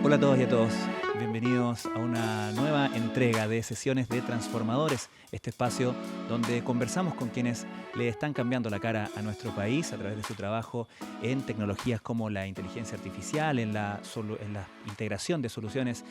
Hola a todos y a todos, bienvenidos a una nueva entrega de Sesiones de Transformadores, este espacio donde conversamos con quienes le están cambiando la cara a nuestro país a través de su trabajo en tecnologías como la inteligencia artificial, en la integración de soluciones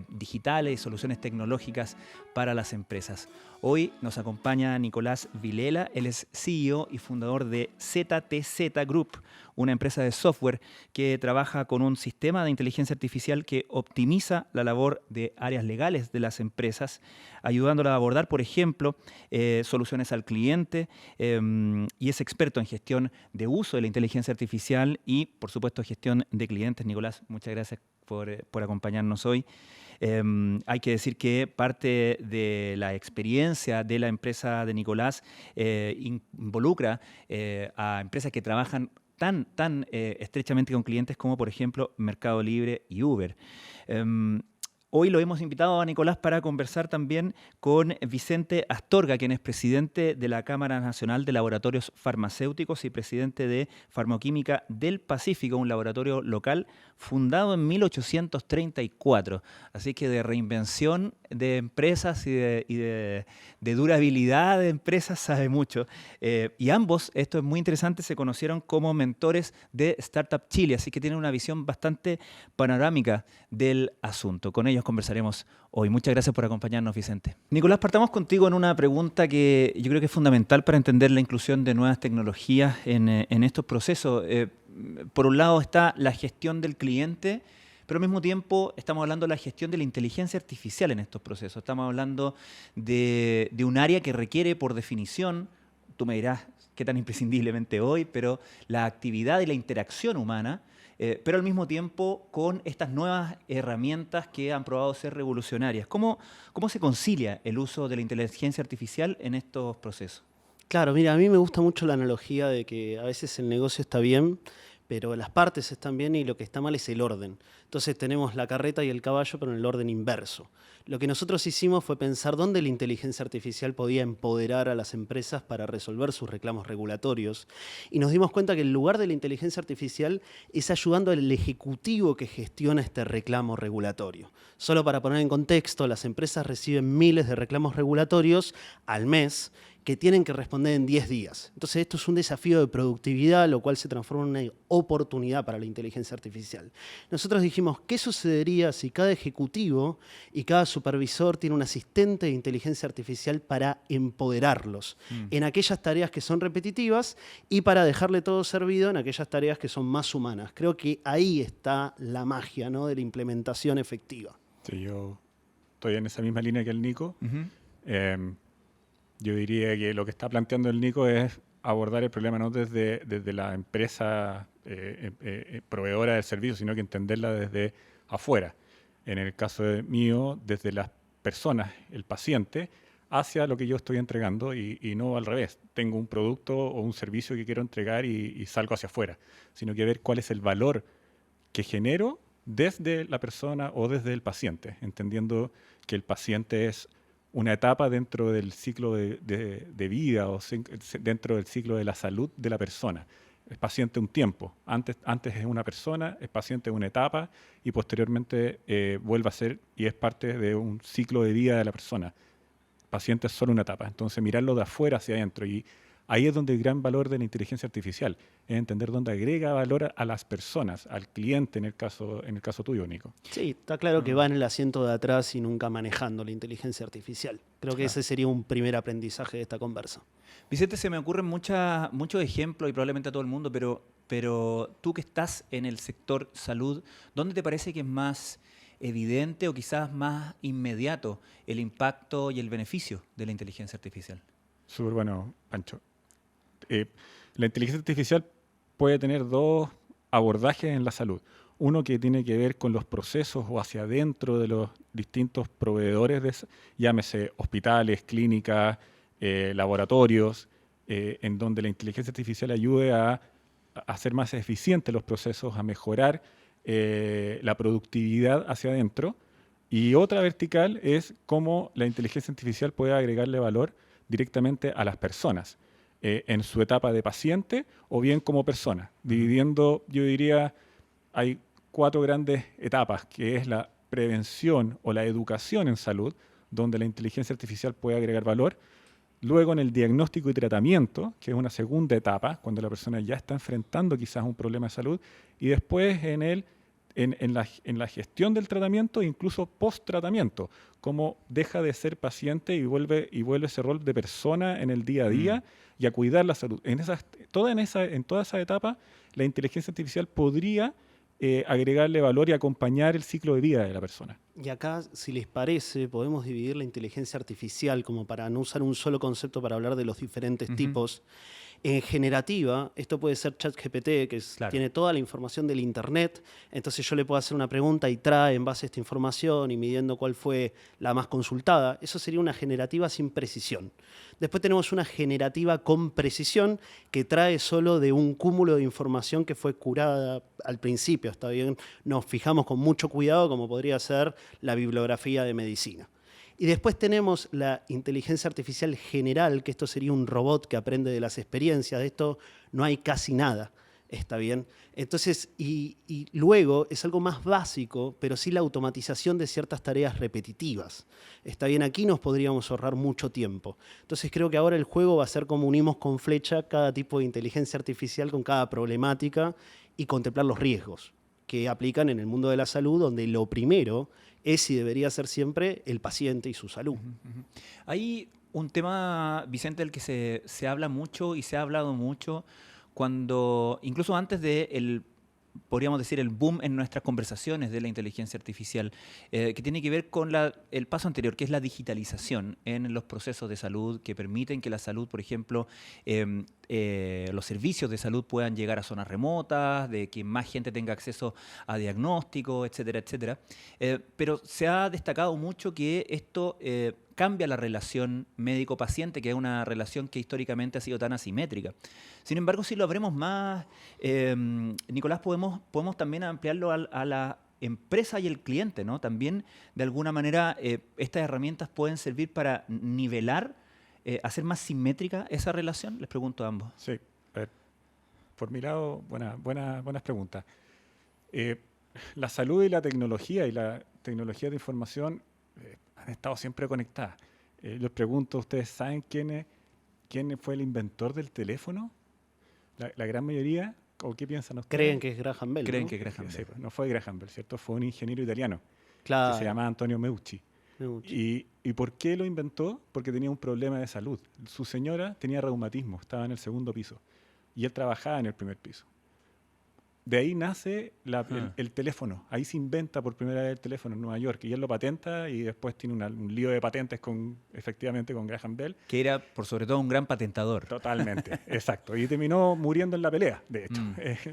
digitales y soluciones tecnológicas para las empresas. Hoy nos acompaña Nicolás Vilela, él es CEO y fundador de ZTZ Group, una empresa de software que trabaja con un sistema de inteligencia artificial que optimiza la labor de áreas legales de las empresas, ayudándola a abordar, por ejemplo, soluciones al cliente, y es experto en gestión de uso de la inteligencia artificial y, por supuesto, gestión de clientes. Nicolás, muchas gracias por acompañarnos hoy. Hay que decir que parte de la experiencia de la empresa de Nicolás involucra a empresas que trabajan tan estrechamente con clientes como, por ejemplo, Mercado Libre y Uber. Hoy lo hemos invitado a Nicolás para conversar también con Vicente Astorga, quien es presidente de la Cámara Nacional de Laboratorios Farmacéuticos y presidente de Farmacoquímica del Pacífico, un laboratorio local fundado en 1834. Así que de reinvención de empresas de durabilidad de empresas sabe mucho. Y ambos, esto es muy interesante, se conocieron como mentores de Startup Chile, así que tienen una visión bastante panorámica del asunto. Con ellos conversaremos hoy. Muchas gracias por acompañarnos, Vicente. Nicolás, partamos contigo en una pregunta que yo creo que es fundamental para entender la inclusión de nuevas tecnologías en estos procesos. Por un lado está la gestión del cliente, pero al mismo tiempo estamos hablando de la gestión de la inteligencia artificial en estos procesos. Estamos hablando de un área que requiere, por definición, tú me dirás qué tan imprescindiblemente hoy, pero la actividad y la interacción humana, pero al mismo tiempo con estas nuevas herramientas que han probado ser revolucionarias. ¿Cómo se concilia el uso de la inteligencia artificial en estos procesos? Claro, mira, a mí me gusta mucho la analogía de que a veces el negocio está bien, pero las partes están bien y lo que está mal es el orden. Entonces tenemos la carreta y el caballo, pero en el orden inverso. Lo que nosotros hicimos fue pensar dónde la inteligencia artificial podía empoderar a las empresas para resolver sus reclamos regulatorios. Y nos dimos cuenta que el lugar de la inteligencia artificial es ayudando al ejecutivo que gestiona este reclamo regulatorio. Solo para poner en contexto, las empresas reciben miles de reclamos regulatorios al mes que tienen que responder en 10 días. Entonces esto es un desafío de productividad, lo cual se transforma en una oportunidad para la inteligencia artificial. Nosotros dijimos, ¿qué sucedería si cada ejecutivo y cada supervisor tiene un asistente de inteligencia artificial para empoderarlos en aquellas tareas que son repetitivas y para dejarle todo servido en aquellas tareas que son más humanas? Creo que ahí está la magia, ¿no?, de la implementación efectiva. Sí, yo estoy en esa misma línea que el Nico. Yo diría que lo que está planteando el Nico es abordar el problema no desde la empresa proveedora del servicio, sino que entenderla desde afuera. En el caso mío, desde las personas, el paciente, hacia lo que yo estoy entregando y no al revés. Tengo un producto o un servicio que quiero entregar y salgo hacia afuera, sino que ver cuál es el valor que genero desde la persona o desde el paciente, entendiendo que el paciente es una etapa dentro del ciclo de vida o dentro del ciclo de la salud de la persona. Es paciente un tiempo, antes es una persona, es paciente una etapa y posteriormente vuelve a ser y es parte de un ciclo de vida de la persona. Paciente es solo una etapa, entonces mirarlo de afuera hacia adentro y ahí es donde el gran valor de la inteligencia artificial, es entender dónde agrega valor a las personas, al cliente en el caso tuyo, Nico. Sí, está claro que va en el asiento de atrás y nunca manejando la inteligencia artificial. Creo que ese sería un primer aprendizaje de esta conversa. Vicente, se me ocurren muchos ejemplos y probablemente a todo el mundo, pero tú que estás en el sector salud, ¿dónde te parece que es más evidente o quizás más inmediato el impacto y el beneficio de la inteligencia artificial? Súper bueno, Pancho. La inteligencia artificial puede tener dos abordajes en la salud. Uno que tiene que ver con los procesos o hacia adentro de los distintos proveedores, llámese hospitales, clínicas, laboratorios, en donde la inteligencia artificial ayude a hacer más eficientes los procesos, a mejorar la productividad hacia adentro. Y otra vertical es cómo la inteligencia artificial puede agregarle valor directamente a las personas, en su etapa de paciente o bien como persona, dividiendo, yo diría, hay 4 grandes etapas, que es la prevención o la educación en salud, donde la inteligencia artificial puede agregar valor. Luego en el diagnóstico y tratamiento, que es una segunda etapa, cuando la persona ya está enfrentando quizás un problema de salud. Y después en la gestión del tratamiento, incluso post-tratamiento, cómo deja de ser paciente y vuelve ese rol de persona en el día a día y a cuidar la salud. En toda esa etapa, la inteligencia artificial podría agregarle valor y acompañar el ciclo de vida de la persona. Y acá, si les parece, podemos dividir la inteligencia artificial, como para no usar un solo concepto para hablar de los diferentes tipos. En generativa, esto puede ser ChatGPT, que tiene toda la información del Internet. Entonces yo le puedo hacer una pregunta y trae en base a esta información y midiendo cuál fue la más consultada. Eso sería una generativa sin precisión. Después tenemos una generativa con precisión que trae solo de un cúmulo de información que fue curada al principio. Está bien, nos fijamos con mucho cuidado, como podría ser la bibliografía de medicina. Y después tenemos la inteligencia artificial general, que esto sería un robot que aprende de las experiencias. De esto no hay casi nada, ¿está bien? Entonces, y luego es algo más básico, pero sí la automatización de ciertas tareas repetitivas. Está bien, aquí nos podríamos ahorrar mucho tiempo. Entonces creo que ahora el juego va a ser como unimos con flecha cada tipo de inteligencia artificial con cada problemática y contemplar los riesgos que aplican en el mundo de la salud, donde lo primero es y debería ser siempre el paciente y su salud. Hay un tema, Vicente, del que se habla mucho y se ha hablado mucho cuando, incluso antes de podríamos decir, el boom en nuestras conversaciones de la inteligencia artificial, que tiene que ver con el paso anterior, que es la digitalización en los procesos de salud, que permiten que la salud, por ejemplo, los servicios de salud puedan llegar a zonas remotas, de que más gente tenga acceso a diagnóstico, etcétera, etcétera. Pero se ha destacado mucho que esto cambia la relación médico-paciente, que es una relación que históricamente ha sido tan asimétrica. Sin embargo, si lo abremos más, Nicolás, podemos también ampliarlo a la empresa y el cliente, ¿no? También, de alguna manera, estas herramientas pueden servir para nivelar, hacer más simétrica esa relación. Les pregunto a ambos. Sí, a ver, por mi lado, buenas preguntas. La salud y la tecnología de información han estado siempre conectadas. Les pregunto, ¿ustedes saben quién fue el inventor del teléfono? La gran mayoría, ¿o qué piensan ustedes? Creen que es Graham Bell, Creen ¿no? que es Graham Bell. Sí, no fue Graham Bell, ¿cierto? Fue un ingeniero italiano Claro. que se llamaba Antonio Meucci. ¿Y por qué lo inventó? Porque tenía un problema de salud. Su señora tenía reumatismo, estaba en el segundo piso y él trabajaba en el primer piso. De ahí nace el teléfono. Ahí se inventa por primera vez el teléfono en Nueva York y él lo patenta y después tiene un lío de patentes efectivamente con Graham Bell. Que era, por sobre todo, un gran patentador. Totalmente, exacto. Y terminó muriendo en la pelea, de hecho.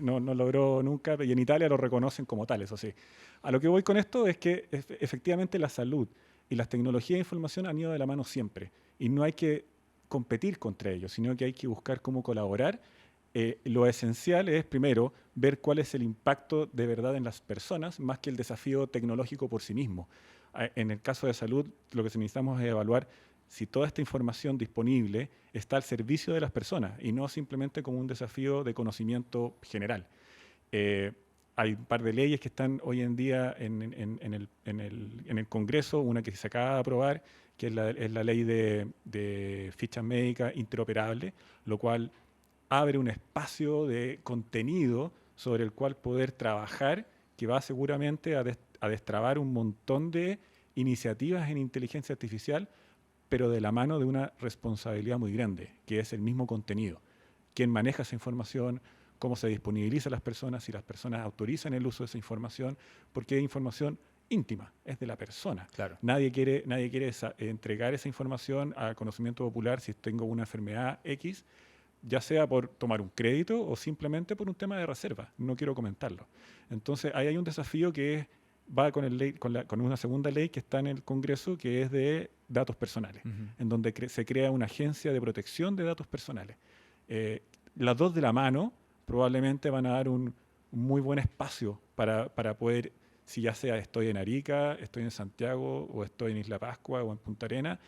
No logró nunca, y en Italia lo reconocen como tal, eso sí. A lo que voy con esto es que efectivamente la salud y las tecnologías de información han ido de la mano siempre. Y no hay que competir contra ellos, sino que hay que buscar cómo colaborar. Lo esencial es, primero, ver cuál es el impacto de verdad en las personas, más que el desafío tecnológico por sí mismo. En el caso de salud, lo que necesitamos es evaluar si toda esta información disponible está al servicio de las personas y no simplemente como un desafío de conocimiento general. Hay un par de leyes que están hoy en día en el Congreso, una que se acaba de aprobar, que es la ley de fichas médicas interoperables, lo cual abre un espacio de contenido sobre el cual poder trabajar, que va seguramente a destrabar un montón de iniciativas en inteligencia artificial, pero de la mano de una responsabilidad muy grande, que es el mismo contenido. ¿Quién maneja esa información? ¿Cómo se disponibiliza a las personas? Si las personas autorizan el uso de esa información, porque es información íntima, es de la persona. Claro. Nadie quiere entregar esa información al conocimiento popular si tengo una enfermedad X, ya sea por tomar un crédito o simplemente por un tema de reserva. No quiero comentarlo. Entonces, ahí hay un desafío que va con una segunda ley que está en el Congreso, que es de datos personales, en donde se crea una agencia de protección de datos personales. Las dos de la mano probablemente van a dar un muy buen espacio para poder, si ya sea estoy en Arica, estoy en Santiago, o estoy en Isla Pascua o en Punta Arenas,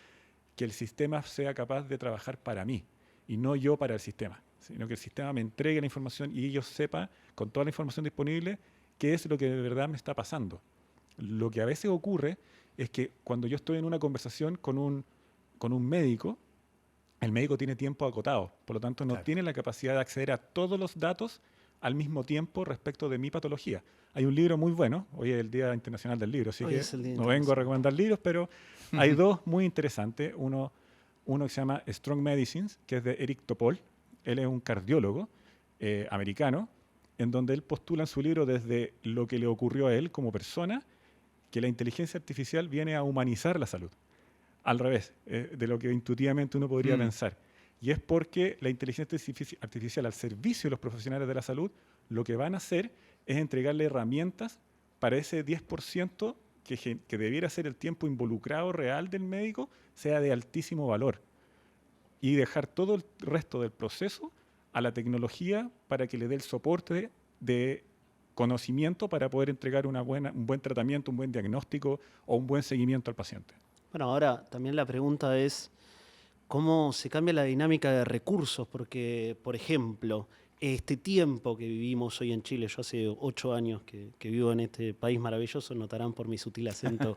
que el sistema sea capaz de trabajar para mí y no yo para el sistema, sino que el sistema me entregue la información y ellos sepan, con toda la información disponible, qué es lo que de verdad me está pasando. Lo que a veces ocurre es que cuando yo estoy en una conversación con un médico, el médico tiene tiempo acotado, por lo tanto no Claro. tiene la capacidad de acceder a todos los datos al mismo tiempo respecto de mi patología. Hay un libro muy bueno, hoy es el Día Internacional del Libro, así Hoy que es el Día no vengo a Internacional. recomendar libros, pero hay dos muy interesantes. Uno que se llama Strong Medicines, que es de Eric Topol. Él es un cardiólogo americano, en donde él postula en su libro desde lo que le ocurrió a él como persona, que la inteligencia artificial viene a humanizar la salud. Al revés, de lo que intuitivamente uno podría Mm. pensar. Y es porque la inteligencia artificial al servicio de los profesionales de la salud, lo que van a hacer es entregarle herramientas para ese 10% que debiera ser el tiempo involucrado real del médico, sea de altísimo valor. Y dejar todo el resto del proceso a la tecnología para que le dé el soporte de conocimiento para poder entregar un buen tratamiento, un buen diagnóstico o un buen seguimiento al paciente. Bueno, ahora también la pregunta es cómo se cambia la dinámica de recursos, porque, por ejemplo, este tiempo que vivimos hoy en Chile, yo hace 8 años que vivo en este país maravilloso, notarán por mi sutil acento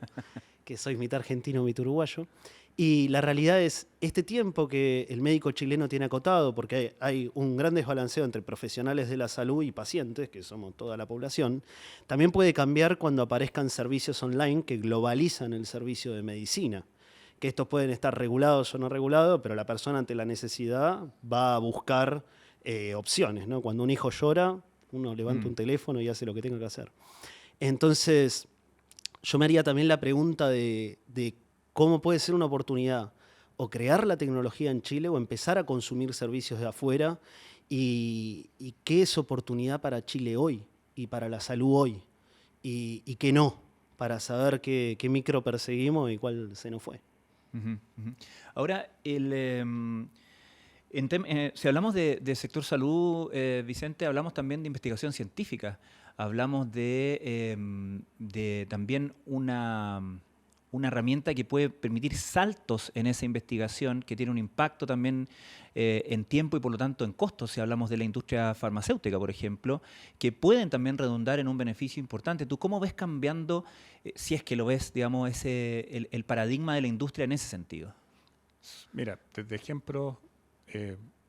que soy mitad argentino, mitad uruguayo, y la realidad es, este tiempo que el médico chileno tiene acotado, porque hay un gran desbalanceo entre profesionales de la salud y pacientes, que somos toda la población, también puede cambiar cuando aparezcan servicios online que globalizan el servicio de medicina, que estos pueden estar regulados o no regulados, pero la persona ante la necesidad va a buscar opciones, ¿no? Cuando un hijo llora, uno levanta un teléfono y hace lo que tenga que hacer. Entonces, yo me haría también la pregunta de cómo puede ser una oportunidad o crear la tecnología en Chile o empezar a consumir servicios de afuera y qué es oportunidad para Chile hoy y para la salud hoy y qué no, para saber qué micro perseguimos y cuál se nos fue. Ujú, ujú. Ahora, si hablamos de sector salud, Vicente, hablamos también de investigación científica. Hablamos de también una herramienta que puede permitir saltos en esa investigación, que tiene un impacto también en tiempo y por lo tanto en costos, si hablamos de la industria farmacéutica, por ejemplo, que pueden también redundar en un beneficio importante. ¿Tú cómo ves cambiando, si es que lo ves, digamos, el paradigma de la industria en ese sentido? Mira, desde ejemplo,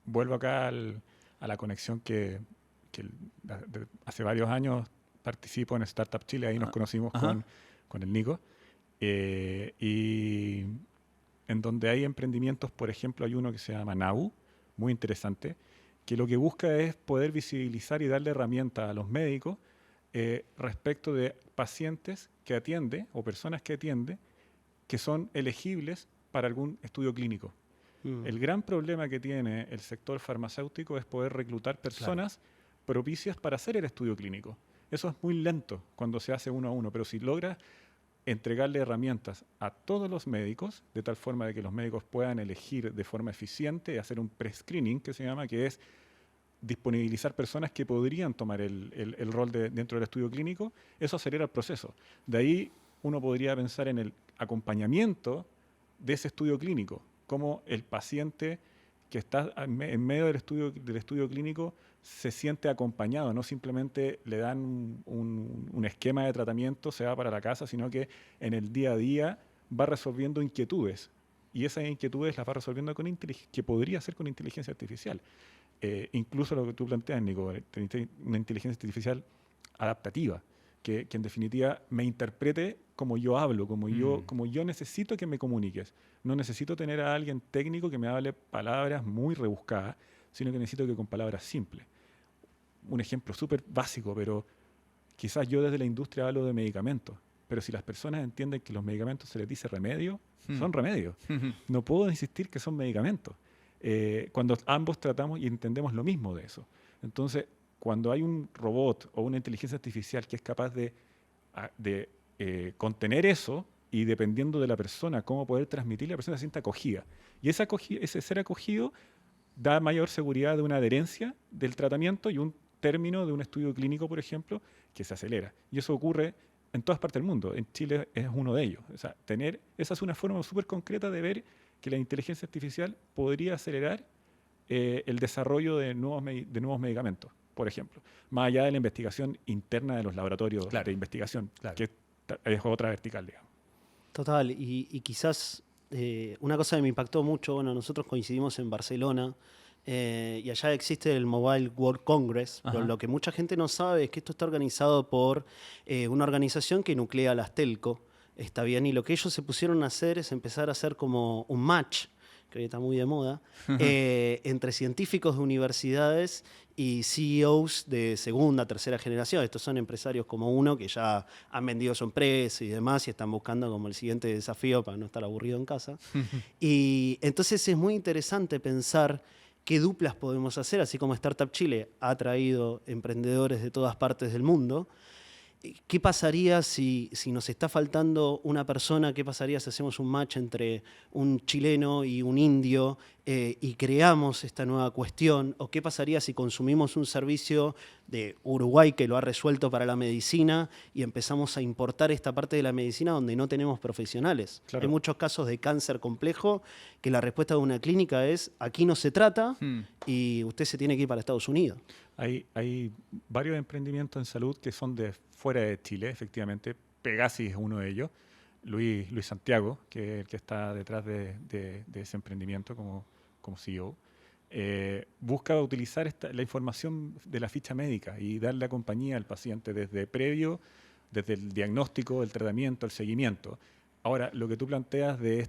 vuelvo acá a la conexión hace varios años participo en Startup Chile, ahí nos conocimos Ajá. con el Nico, y en donde hay emprendimientos, por ejemplo, hay uno que se llama Nau, muy interesante, que lo que busca es poder visibilizar y darle herramientas a los médicos respecto de pacientes que atiende o personas que atiende que son elegibles para algún estudio clínico. El gran problema que tiene el sector farmacéutico es poder reclutar personas propicias para hacer el estudio clínico. Eso es muy lento cuando se hace uno a uno, pero si logras entregarle herramientas a todos los médicos, de tal forma de que los médicos puedan elegir de forma eficiente y hacer un pre-screening, que se llama, que es disponibilizar personas que podrían tomar el rol dentro del estudio clínico, eso acelera el proceso. De ahí uno podría pensar en el acompañamiento de ese estudio clínico, como el paciente que está en medio del estudio clínico se siente acompañado, no simplemente le dan un esquema de tratamiento, se va para la casa, sino que en el día a día va resolviendo inquietudes. Y esas inquietudes las va resolviendo que podría ser con inteligencia artificial. Incluso lo que tú planteas, Nico, una inteligencia artificial adaptativa, que en definitiva me interprete como yo hablo, como yo necesito que me comuniques. No necesito tener a alguien técnico que me hable palabras muy rebuscadas, sino que necesito que con palabras simples. Un ejemplo súper básico, pero quizás yo desde la industria hablo de medicamentos, pero si las personas entienden que los medicamentos se les dice remedio, son remedios. No puedo insistir que son medicamentos. Cuando ambos tratamos y entendemos lo mismo de eso. Entonces, cuando hay un robot o una inteligencia artificial que es capaz de contener eso y dependiendo de la persona, cómo poder transmitir, la persona se siente acogida. Y ese ser acogido da mayor seguridad de una adherencia del tratamiento y un término de un estudio clínico, por ejemplo, que se acelera. Y eso ocurre en todas partes del mundo. En Chile es uno de ellos. O sea, esa es una forma súper concreta de ver que la inteligencia artificial podría acelerar el desarrollo de nuevos medicamentos. por ejemplo, más allá de la investigación interna de los laboratorios de investigación, que es otra vertical, digamos. Total, y quizás una cosa que me impactó mucho, bueno, nosotros coincidimos en Barcelona y allá existe el Mobile World Congress, pero lo que mucha gente no sabe es que esto está organizado por una organización que nuclea las telco, está bien, y lo que ellos se pusieron a hacer es empezar a hacer como un match, que hoy está muy de moda, entre científicos de universidades y CEOs de segunda, tercera generación. Estos son empresarios como uno que ya han vendido su empresa y demás y están buscando como el siguiente desafío para no estar aburrido en casa. Y entonces es muy interesante pensar qué duplas podemos hacer, así como Startup Chile ha traído emprendedores de todas partes del mundo. ¿Qué pasaría si nos está faltando una persona? ¿Qué pasaría si hacemos un match entre un chileno y un indio y creamos esta nueva cuestión? ¿O qué pasaría si consumimos un servicio de Uruguay que lo ha resuelto para la medicina y empezamos a importar esta parte de la medicina donde no tenemos profesionales? Claro. Hay muchos casos de cáncer complejo que la respuesta de una clínica es: aquí no se trata y usted se tiene que ir para Estados Unidos. Hay varios emprendimientos en salud que son de fuera de Chile, efectivamente. Pegasis es uno de ellos. Luis Santiago, que es el que está detrás de ese emprendimiento como CEO, busca utilizar la información de la ficha médica y darle compañía al paciente desde el diagnóstico, el tratamiento, el seguimiento. Ahora, lo que tú planteas de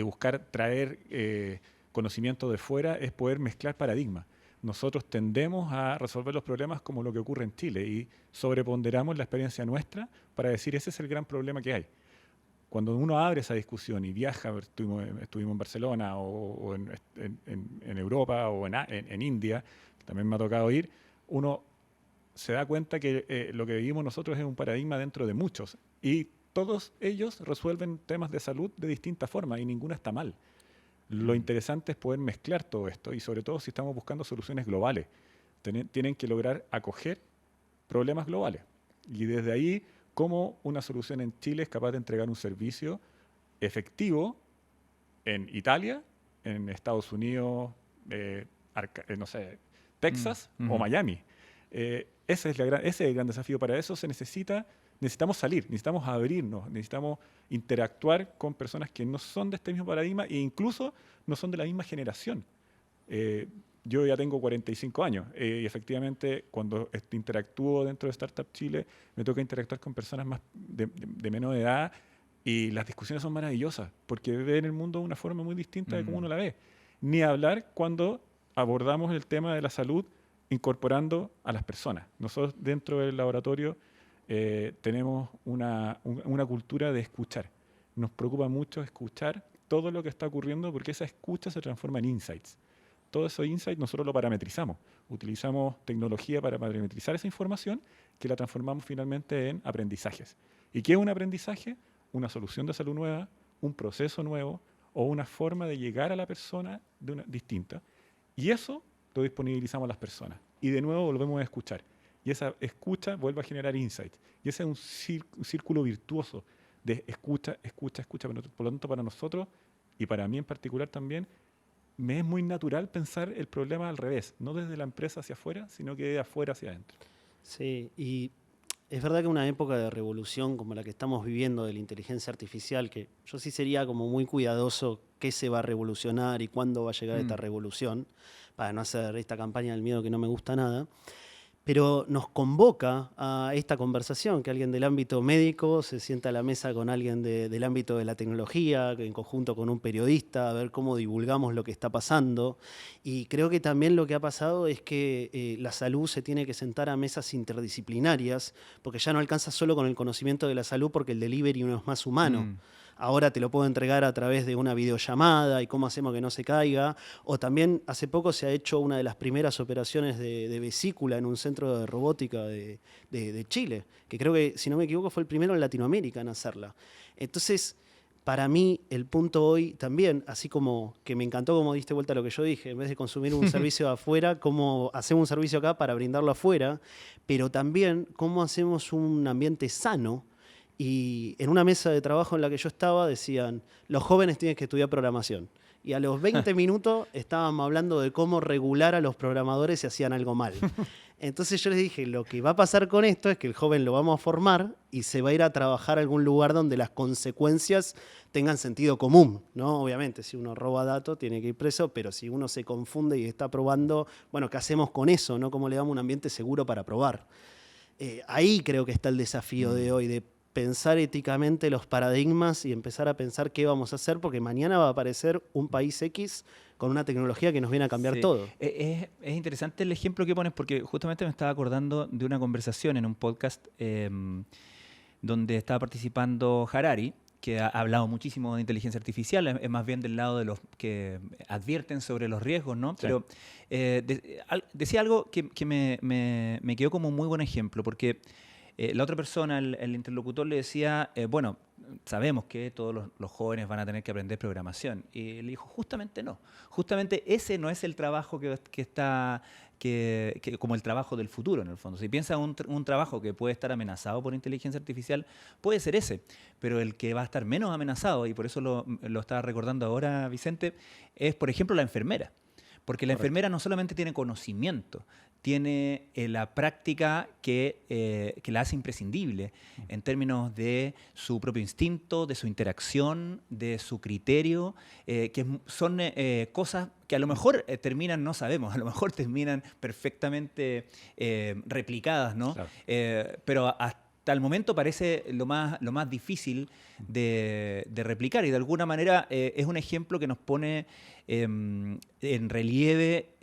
buscar traer conocimiento de fuera es poder mezclar paradigmas. Nosotros tendemos a resolver los problemas como lo que ocurre en Chile y sobreponderamos la experiencia nuestra para decir ese es el gran problema que hay. Cuando uno abre esa discusión y viaja, estuvimos en Barcelona o en Europa o en India, que también me ha tocado ir, uno se da cuenta que lo que vivimos nosotros es un paradigma dentro de muchos y todos ellos resuelven temas de salud de distintas formas y ninguna está mal. Lo interesante es poder mezclar todo esto y sobre todo si estamos buscando soluciones globales. Tienen que lograr acoger problemas globales. Y desde ahí, cómo una solución en Chile es capaz de entregar un servicio efectivo en Italia, en Estados Unidos, no sé, Texas o Miami. Ese es el gran desafío. Para eso necesitamos salir, necesitamos abrirnos, necesitamos interactuar con personas que no son de este mismo paradigma e incluso no son de la misma generación. Yo ya tengo 45 años y efectivamente cuando interactúo dentro de Startup Chile me toca interactuar con personas más de menor edad y las discusiones son maravillosas porque ven el mundo de una forma muy distinta de cómo uno la ve. Ni hablar cuando abordamos el tema de la salud incorporando a las personas. Nosotros dentro del laboratorio tenemos una cultura de escuchar. Nos preocupa mucho escuchar todo lo que está ocurriendo porque esa escucha se transforma en insights. Todo esos insights nosotros lo parametrizamos. Utilizamos tecnología para parametrizar esa información que la transformamos finalmente en aprendizajes. ¿Y qué es un aprendizaje? Una solución de salud nueva, un proceso nuevo o una forma de llegar a la persona distinta. Y eso lo disponibilizamos a las personas. Y de nuevo volvemos a escuchar. Y esa escucha vuelve a generar insights. Y ese es un círculo virtuoso de escucha. Por lo tanto, para nosotros, y para mí en particular también, me es muy natural pensar el problema al revés. No desde la empresa hacia afuera, sino que de afuera hacia adentro. Sí, y es verdad que una época de revolución como la que estamos viviendo de la inteligencia artificial, que yo sí sería como muy cuidadoso qué se va a revolucionar y cuándo va a llegar esta revolución, para no hacer esta campaña del miedo que no me gusta nada, pero nos convoca a esta conversación, que alguien del ámbito médico se sienta a la mesa con alguien del ámbito de la tecnología, en conjunto con un periodista, a ver cómo divulgamos lo que está pasando. Y creo que también lo que ha pasado es que la salud se tiene que sentar a mesas interdisciplinarias, porque ya no alcanza solo con el conocimiento de la salud, porque el delivery no es más humano. Ahora te lo puedo entregar a través de una videollamada y cómo hacemos que no se caiga. O también hace poco se ha hecho una de las primeras operaciones de vesícula en un centro de robótica de Chile, que creo que, si no me equivoco, fue el primero en Latinoamérica en hacerla. Entonces, para mí, el punto hoy también, así como que me encantó cómo diste vuelta a lo que yo dije, en vez de consumir un servicio afuera, cómo hacemos un servicio acá para brindarlo afuera, pero también cómo hacemos un ambiente sano. Y en una mesa de trabajo en la que yo estaba decían, los jóvenes tienen que estudiar programación. y a los 20 minutos estábamos hablando de cómo regular a los programadores si hacían algo mal. Entonces yo les dije, lo que va a pasar con esto es que el joven lo vamos a formar y se va a ir a trabajar a algún lugar donde las consecuencias tengan sentido común, ¿no? Obviamente, si uno roba datos tiene que ir preso, pero si uno se confunde y está probando, bueno, ¿qué hacemos con eso, no? ¿Cómo le damos un ambiente seguro para probar? Ahí creo que está el desafío de hoy, de pensar éticamente los paradigmas y empezar a pensar qué vamos a hacer, porque mañana va a aparecer un país X con una tecnología que nos viene a cambiar Sí. todo. Es interesante el ejemplo que pones porque justamente me estaba acordando de una conversación en un podcast donde estaba participando Harari, que ha hablado muchísimo de inteligencia artificial, es más bien del lado de los que advierten sobre los riesgos, ¿no? Sí. Pero decía algo que me quedó como un muy buen ejemplo, porque la otra persona, el interlocutor, le decía, bueno, sabemos que todos los jóvenes van a tener que aprender programación. Y le dijo, justamente no. Justamente ese no es el trabajo que está, como el trabajo del futuro, en el fondo. Si piensas un trabajo que puede estar amenazado por inteligencia artificial, puede ser ese. Pero el que va a estar menos amenazado, y por eso lo estaba recordando ahora Vicente, es, por ejemplo, la enfermera. Porque la Correcto. enfermera no solamente tiene conocimiento, tiene la práctica que la hace imprescindible en términos de su propio instinto, de su interacción, de su criterio, son cosas que a lo mejor terminan, no sabemos, a lo mejor terminan perfectamente replicadas, ¿no? Claro. Pero hasta el momento parece lo más difícil de replicar y de alguna manera es un ejemplo que nos pone en relieve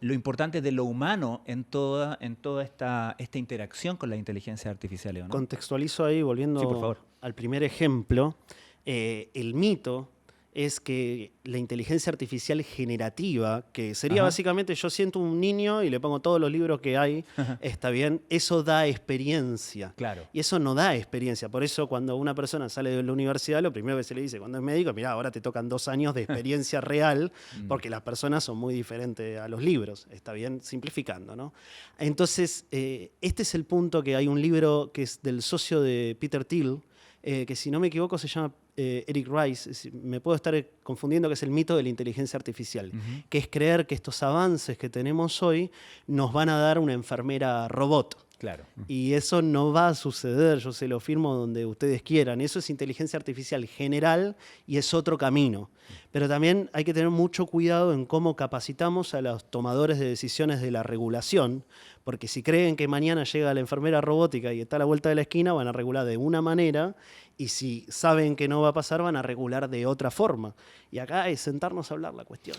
lo importante de lo humano en toda esta interacción con la inteligencia artificial, ¿no? Contextualizo ahí, Sí, por volviendo favor. al primer ejemplo, el mito es que la inteligencia artificial generativa, que sería Ajá. básicamente yo siento un niño y le pongo todos los libros que hay, está bien, eso da experiencia. Claro. Y eso no da experiencia. Por eso cuando una persona sale de la universidad, lo primero que se le dice cuando es médico, mirá, ahora te tocan 2 años de experiencia real, porque las personas son muy diferentes a los libros. Está bien, simplificando, ¿no? Entonces, este es el punto que hay un libro que es del socio de Peter Thiel, que si no me equivoco se llama Eric Rice, me puedo estar confundiendo, que es el mito de la inteligencia artificial, que es creer que estos avances que tenemos hoy nos van a dar una enfermera robot. Claro. Y eso no va a suceder, yo se lo firmo donde ustedes quieran. Eso es inteligencia artificial general y es otro camino. Pero también hay que tener mucho cuidado en cómo capacitamos a los tomadores de decisiones de la regulación, porque si creen que mañana llega la enfermera robótica y está a la vuelta de la esquina, van a regular de una manera, y si saben que no va a pasar, van a regular de otra forma. Y acá es sentarnos a hablar la cuestión.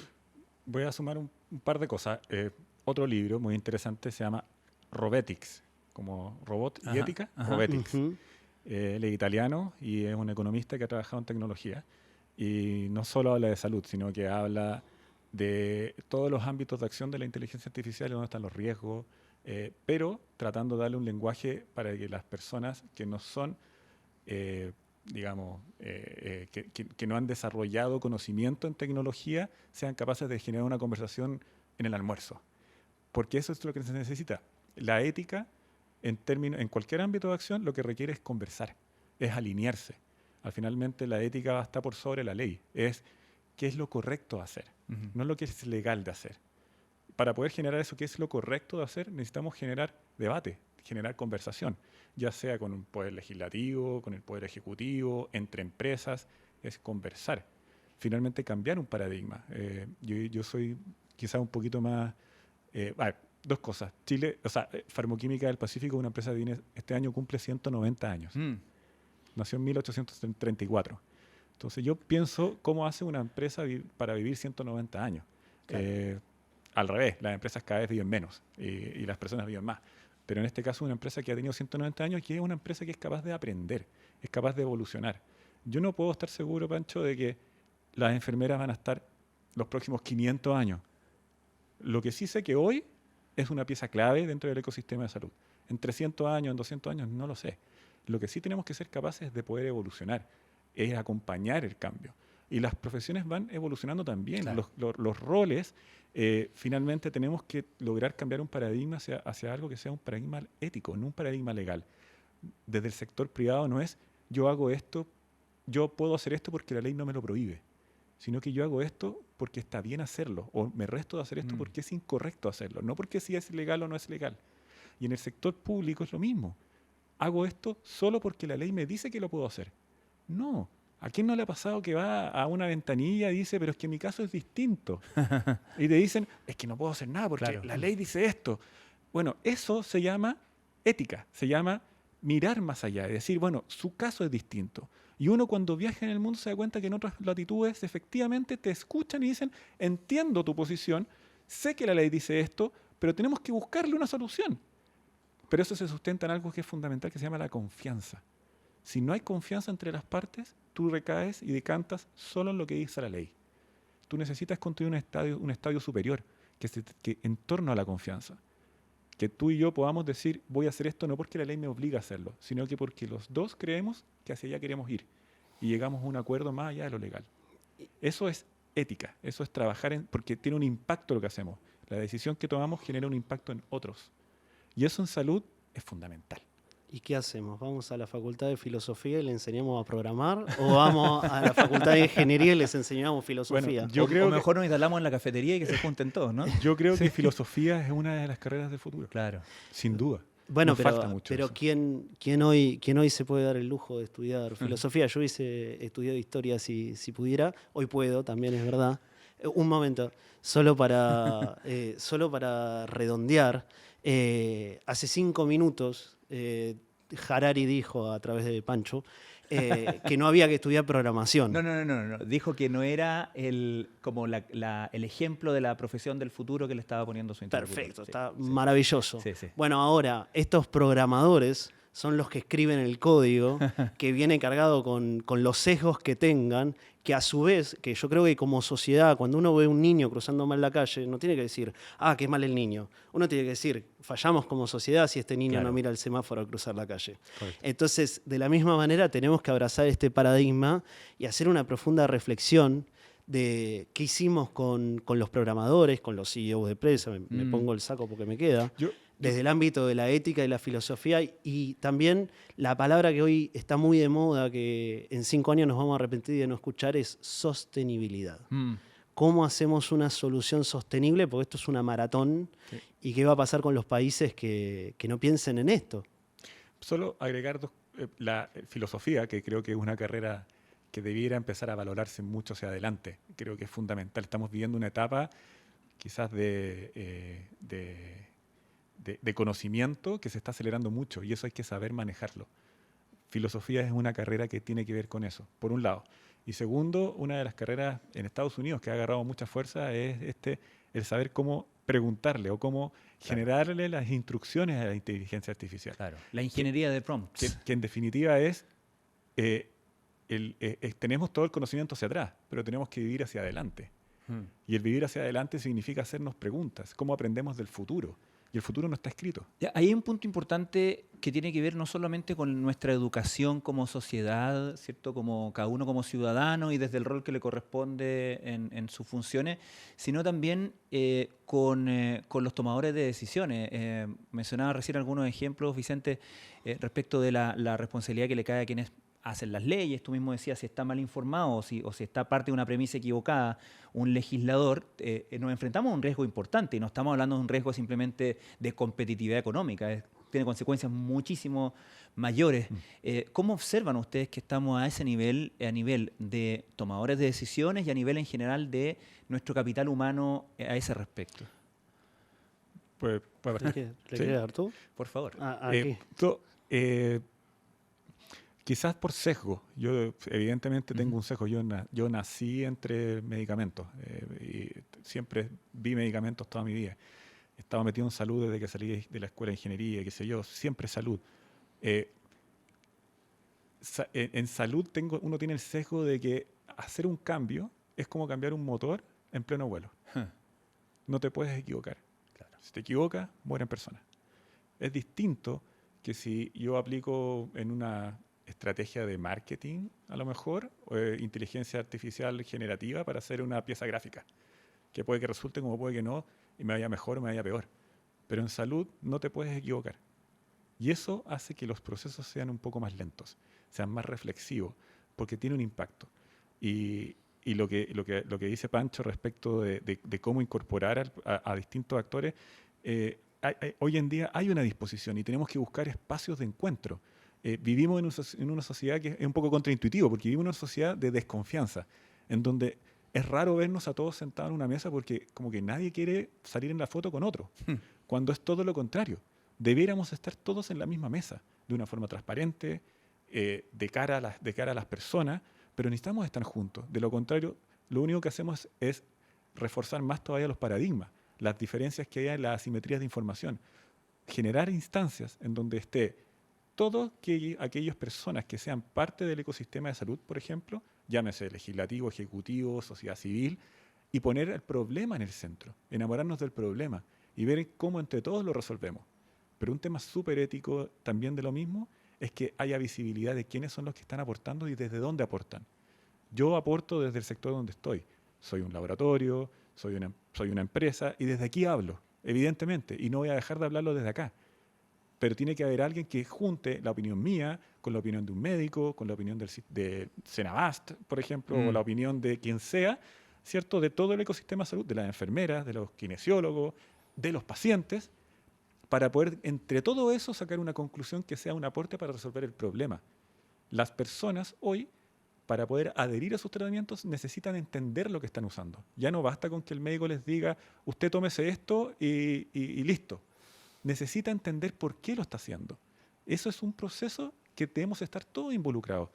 Voy a sumar un par de cosas. Otro libro muy interesante se llama Robetics, como robot y Ajá, ética. ajá. Robetics. Ujú. Él es italiano y es un economista que ha trabajado en tecnología. Y no solo habla de salud, sino que habla de todos los ámbitos de acción de la inteligencia artificial y dónde están los riesgos, pero tratando de darle un lenguaje para que las personas que no son, digamos, que no han desarrollado conocimiento en tecnología sean capaces de generar una conversación en el almuerzo. Porque eso es lo que se necesita. La ética, en cualquier ámbito de acción, lo que requiere es conversar, es alinearse. Finalmente, la ética está por sobre la ley. Es qué es lo correcto de hacer, no lo que es legal de hacer. Para poder generar eso, qué es lo correcto de hacer, necesitamos generar debate, generar conversación, ya sea con un poder legislativo, con el poder ejecutivo, entre empresas, es conversar. Finalmente, cambiar un paradigma. Yo soy quizás un poquito más... dos cosas. Chile, Farmoquímica del Pacífico es una empresa que este año cumple 190 años. Nació en 1834. Entonces yo pienso cómo hace una empresa para vivir 190 años. Claro. Al revés, las empresas cada vez viven menos y las personas viven más. Pero en este caso una empresa que ha tenido 190 años y es una empresa que es capaz de aprender, es capaz de evolucionar. Yo no puedo estar seguro, Pancho, de que las enfermeras van a estar los próximos 500 años. Lo que sí sé que hoy es una pieza clave dentro del ecosistema de salud. En 300 años, en 200 años, no lo sé. Lo que sí tenemos que ser capaces de poder evolucionar es acompañar el cambio. Y las profesiones van evolucionando también. Claro. Los roles, finalmente tenemos que lograr cambiar un paradigma hacia algo que sea un paradigma ético, no un paradigma legal. Desde el sector privado no es yo hago esto, yo puedo hacer esto porque la ley no me lo prohíbe. sino que yo hago esto porque está bien hacerlo, o me resto de hacer esto porque es incorrecto hacerlo, no porque si es legal o no es legal. Y en el sector público es lo mismo. Hago esto solo porque la ley me dice que lo puedo hacer. No. ¿A quién no le ha pasado que va a una ventanilla y dice, pero es que mi caso es distinto? Y te dicen, es que no puedo hacer nada porque Claro. la ley dice esto. Bueno, eso se llama ética, se llama mirar más allá y decir, bueno, su caso es distinto. Y uno cuando viaja en el mundo se da cuenta que en otras latitudes efectivamente te escuchan y dicen, entiendo tu posición, sé que la ley dice esto, pero tenemos que buscarle una solución. Pero eso se sustenta en algo que es fundamental, que se llama la confianza. Si no hay confianza entre las partes, tú recaes y decantas solo en lo que dice la ley. Tú necesitas construir un estadio superior que en torno a la confianza. Que tú y yo podamos decir, voy a hacer esto no porque la ley me obliga a hacerlo, sino que porque los dos creemos que hacia allá queremos ir y llegamos a un acuerdo más allá de lo legal. Eso es ética, eso es trabajar porque tiene un impacto lo que hacemos. La decisión que tomamos genera un impacto en otros. Y eso en salud es fundamental. ¿Y qué hacemos? ¿Vamos a la Facultad de Filosofía y le enseñamos a programar? ¿O vamos a la Facultad de Ingeniería y les enseñamos filosofía? Bueno, yo creo o mejor nos instalamos en la cafetería y que se junten todos, ¿no? Yo creo que filosofía es una de las carreras del futuro. Claro. Sin duda. Bueno, Nos falta mucho pero eso. ¿quién hoy se puede dar el lujo de estudiar filosofía? Yo hubiese estudiado historia si pudiera. Hoy puedo, también es verdad. Un momento, solo para redondear. Hace 5 minutos Harari dijo a través de Pancho que no había que estudiar programación. No. Dijo que no era el ejemplo de la profesión del futuro que le estaba poniendo su interlocutor. Perfecto, Sí, está sí. maravilloso. Sí, sí. Bueno, ahora, estos programadores son los que escriben el código que viene cargado con los sesgos que tengan, que a su vez, que yo creo que como sociedad, cuando uno ve a un niño cruzando mal la calle, no tiene que decir, qué mal el niño. Uno tiene que decir, fallamos como sociedad si este niño Claro. no mira el semáforo al cruzar la calle. Correcto. Entonces, de la misma manera, tenemos que abrazar este paradigma y hacer una profunda reflexión de qué hicimos con los programadores, con los CEOs de empresa, me pongo el saco porque me queda, desde el ámbito de la ética y la filosofía, y también la palabra que hoy está muy de moda, que en 5 años nos vamos a arrepentir de no escuchar, es sostenibilidad. ¿Cómo hacemos una solución sostenible? Porque esto es una maratón, y qué va a pasar con los países que no piensen en esto. Solo agregar la filosofía, que creo que es una carrera que debiera empezar a valorarse mucho hacia adelante. Creo que es fundamental. Estamos viviendo una etapa quizás de conocimiento que se está acelerando mucho y eso hay que saber manejarlo. Filosofía es una carrera que tiene que ver con eso, por un lado. Y segundo, una de las carreras en Estados Unidos que ha agarrado mucha fuerza es el saber cómo preguntarle o cómo generarle las instrucciones a la inteligencia artificial. Claro. La ingeniería de prompts. Que en definitiva es... tenemos todo el conocimiento hacia atrás, pero tenemos que vivir hacia adelante. Y el vivir hacia adelante significa hacernos preguntas. ¿Cómo aprendemos del futuro? Y el futuro no está escrito. Ya, hay un punto importante que tiene que ver no solamente con nuestra educación como sociedad, ¿cierto? Como cada uno como ciudadano y desde el rol que le corresponde en sus funciones, sino también con los tomadores de decisiones. Mencionaba recién algunos ejemplos, Vicente, respecto de la responsabilidad que le cae a quienes hacen las leyes. Tú mismo decías, si está mal informado o si está parte de una premisa equivocada un legislador, nos enfrentamos a un riesgo importante y no estamos hablando de un riesgo simplemente de competitividad económica, tiene consecuencias muchísimo mayores. ¿Cómo observan ustedes que estamos a ese nivel, a nivel de tomadores de decisiones y a nivel en general de nuestro capital humano a ese respecto? Pues, ¿Le quieres dar tú? Por favor. Aquí. Quizás por sesgo. Yo evidentemente tengo un sesgo. Yo nací entre medicamentos y siempre vi medicamentos toda mi vida. Estaba metido en salud desde que salí de la escuela de ingeniería, qué sé yo, siempre salud. En salud uno tiene el sesgo de que hacer un cambio es como cambiar un motor en pleno vuelo. No te puedes equivocar. Claro. Si te equivocas, mueren personas. Es distinto que si yo aplico en una estrategia de marketing, a lo mejor, inteligencia artificial generativa para hacer una pieza gráfica, que puede que resulte como puede que no, y me vaya mejor o me vaya peor. Pero en salud no te puedes equivocar. Y eso hace que los procesos sean un poco más lentos, sean más reflexivos, porque tiene un impacto. Y y lo que dice Pancho respecto de cómo incorporar a distintos actores, hoy en día hay una disposición y tenemos que buscar espacios de encuentro. Vivimos en una sociedad que es un poco contraintuitivo, porque vivimos en una sociedad de desconfianza, en donde es raro vernos a todos sentados en una mesa porque como que nadie quiere salir en la foto con otro, cuando es todo lo contrario. Debiéramos estar todos en la misma mesa, de una forma transparente, de cara a las personas, pero necesitamos estar juntos. De lo contrario, lo único que hacemos es reforzar más todavía los paradigmas, las diferencias que hay en las asimetrías de información. Generar instancias en donde esté todas aquellas personas que sean parte del ecosistema de salud, por ejemplo, llámese legislativo, ejecutivo, sociedad civil, y poner el problema en el centro, enamorarnos del problema y ver cómo entre todos lo resolvemos. Pero un tema súper ético también de lo mismo es que haya visibilidad de quiénes son los que están aportando y desde dónde aportan. Yo aporto desde el sector donde estoy. Soy un laboratorio, soy una empresa y desde aquí hablo, evidentemente, y no voy a dejar de hablarlo desde acá. Pero tiene que haber alguien que junte la opinión mía con la opinión de un médico, con la opinión de Senabast, por ejemplo, o la opinión de quien sea, ¿cierto? De todo el ecosistema de salud, de las enfermeras, de los kinesiólogos, de los pacientes, para poder entre todo eso sacar una conclusión que sea un aporte para resolver el problema. Las personas hoy, para poder adherir a sus tratamientos, necesitan entender lo que están usando. Ya no basta con que el médico les diga, usted tómese esto y listo. Necesita entender por qué lo está haciendo. Eso es un proceso que debemos estar todos involucrados.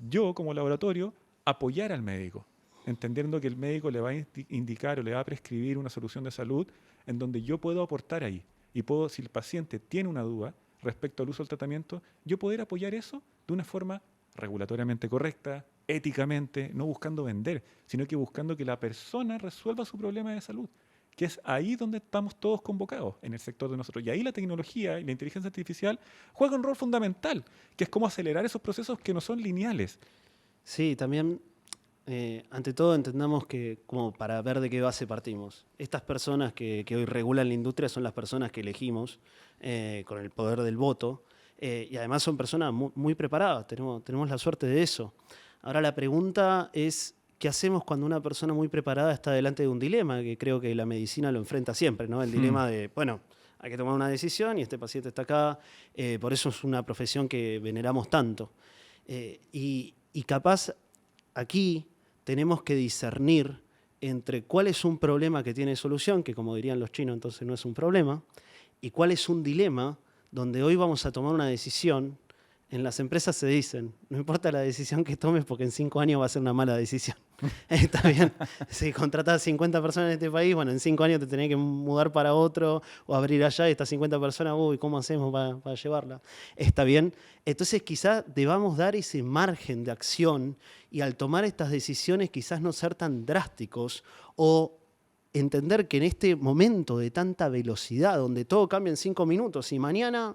Yo, como laboratorio, apoyar al médico, entendiendo que el médico le va a indicar o le va a prescribir una solución de salud en donde yo puedo aportar ahí. Y puedo, si el paciente tiene una duda respecto al uso del tratamiento, yo poder apoyar eso de una forma regulatoriamente correcta, éticamente, no buscando vender, sino que buscando que la persona resuelva su problema de salud, que es ahí donde estamos todos convocados, en el sector de nosotros. Y ahí la tecnología y la inteligencia artificial juegan un rol fundamental, que es cómo acelerar esos procesos que no son lineales. Sí, también, ante todo, entendamos que, como para ver de qué base partimos, estas personas que hoy regulan la industria son las personas que elegimos con el poder del voto, y además son personas muy preparadas, tenemos la suerte de eso. Ahora la pregunta es, ¿qué hacemos cuando una persona muy preparada está delante de un dilema? Que creo que la medicina lo enfrenta siempre, ¿no? El dilema de, bueno, hay que tomar una decisión y este paciente está acá, por eso es una profesión que veneramos tanto. Y capaz aquí tenemos que discernir entre cuál es un problema que tiene solución, que como dirían los chinos entonces no es un problema, y cuál es un dilema donde hoy vamos a tomar una decisión. En las empresas se dicen, no importa la decisión que tomes porque en 5 años va a ser una mala decisión. Está bien, si contratás 50 personas en este país, bueno, en 5 años te tenés que mudar para otro o abrir allá y estas 50 personas, uy, ¿cómo hacemos para llevarla? Está bien. Entonces quizás debamos dar ese margen de acción y al tomar estas decisiones quizás no ser tan drásticos o entender que en este momento de tanta velocidad, donde todo cambia en 5 minutos y mañana...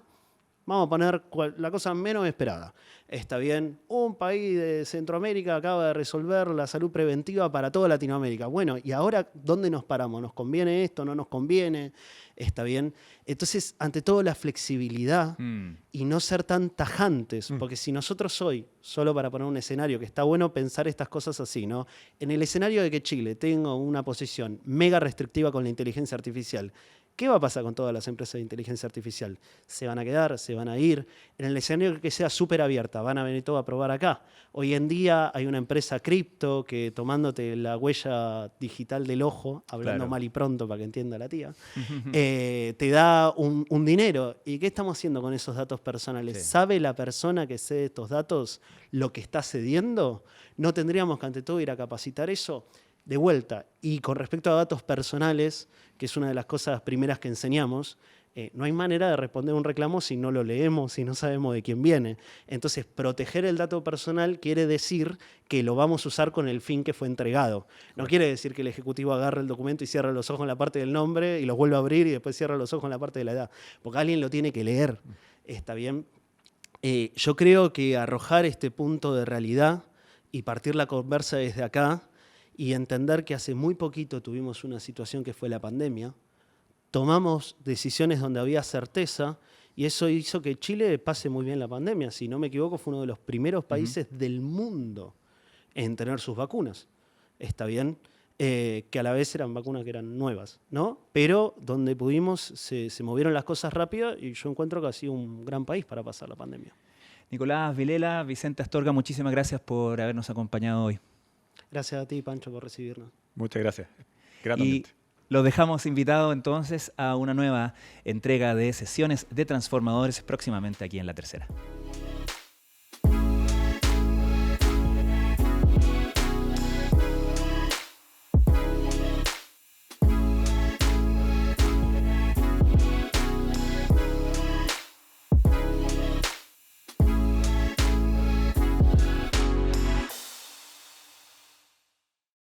Vamos a poner la cosa menos esperada. Está bien, un país de Centroamérica acaba de resolver la salud preventiva para toda Latinoamérica. Bueno, ¿y ahora dónde nos paramos? ¿Nos conviene esto? ¿No nos conviene? Está bien. Entonces, ante todo, la flexibilidad y no ser tan tajantes. Porque si nosotros hoy, solo para poner un escenario, que está bueno pensar estas cosas así, ¿no? En el escenario de que Chile tenga una posición mega restrictiva con la inteligencia artificial, ¿qué va a pasar con todas las empresas de inteligencia artificial? ¿Se van a quedar? ¿Se van a ir? En el escenario que sea súper abierta, van a venir todos a probar acá. Hoy en día hay una empresa cripto que tomándote la huella digital del ojo, hablando mal y pronto para que entienda la tía, te da un dinero. ¿Y qué estamos haciendo con esos datos personales? Sí. ¿Sabe la persona que cede estos datos lo que está cediendo? ¿No tendríamos que ante todo ir a capacitar eso? De vuelta, y con respecto a datos personales, que es una de las cosas primeras que enseñamos, no hay manera de responder un reclamo si no lo leemos, si no sabemos de quién viene. Entonces, proteger el dato personal quiere decir que lo vamos a usar con el fin que fue entregado. No quiere decir que el ejecutivo agarre el documento y cierre los ojos en la parte del nombre y los vuelva a abrir y después cierra los ojos en la parte de la edad, porque alguien lo tiene que leer. ¿Está bien? Yo creo que arrojar este punto de realidad y partir la conversa desde acá y entender que hace muy poquito tuvimos una situación que fue la pandemia, tomamos decisiones donde había certeza y eso hizo que Chile pase muy bien la pandemia. Si no me equivoco, fue uno de los primeros países del mundo en tener sus vacunas. está bien, que a la vez eran vacunas que eran nuevas, ¿no? Pero donde pudimos se movieron las cosas rápido y yo encuentro que ha sido un gran país para pasar la pandemia. Nicolás Vilela, Vicente Astorga, muchísimas gracias por habernos acompañado hoy. Gracias a ti, Pancho, por recibirnos. Muchas gracias. Y Gratamente. los dejamos invitados entonces a una nueva entrega de Sesiones de Transformadores próximamente aquí en La Tercera.